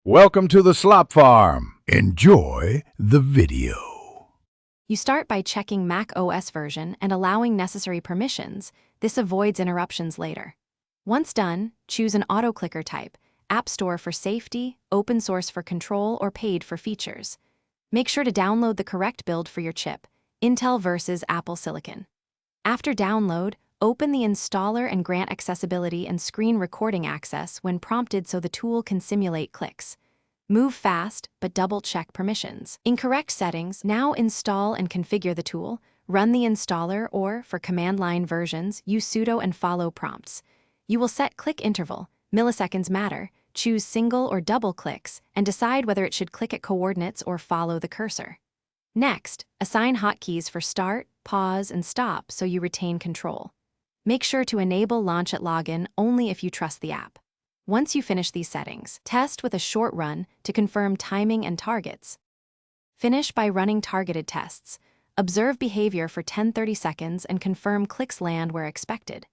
Welcome to the Slop Farm. Enjoy the video. You start by checking Mac OS version and allowing necessary permissions. This avoids interruptions later. Once done, choose an auto-clicker type, App Store for safety, open source for control, or paid for features. Make sure to download the correct build for your chip, Intel versus Apple Silicon. After download, open the installer and grant accessibility and screen recording access when prompted so the tool can simulate clicks. Move fast, but double-check permissions. In correct settings, now install and configure the tool, run the installer, or, for command line versions, use sudo and follow prompts. You will set click interval, milliseconds matter, choose single or double clicks, and decide whether it should click at coordinates or follow the cursor. Next, assign hotkeys for start, pause, and stop so you retain control. Make sure to enable Launch at Login only if you trust the app. Once you finish these settings, test with a short run to confirm timing and targets. Finish by running targeted tests. Observe behavior for 10-30 seconds and confirm clicks land where expected.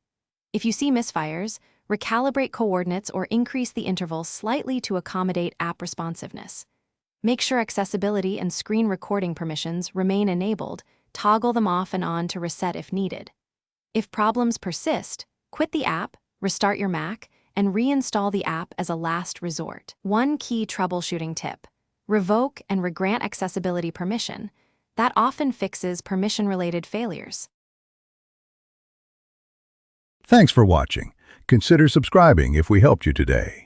If you see misfires, recalibrate coordinates or increase the interval slightly to accommodate app responsiveness. Make sure accessibility and screen recording permissions remain enabled. Toggle them off and on to reset if needed. If problems persist, quit the app, restart your Mac, and reinstall the app as a last resort. One key troubleshooting tip: revoke and regrant accessibility permission. That often fixes permission-related failures. Thanks for watching. Consider subscribing if we helped you today.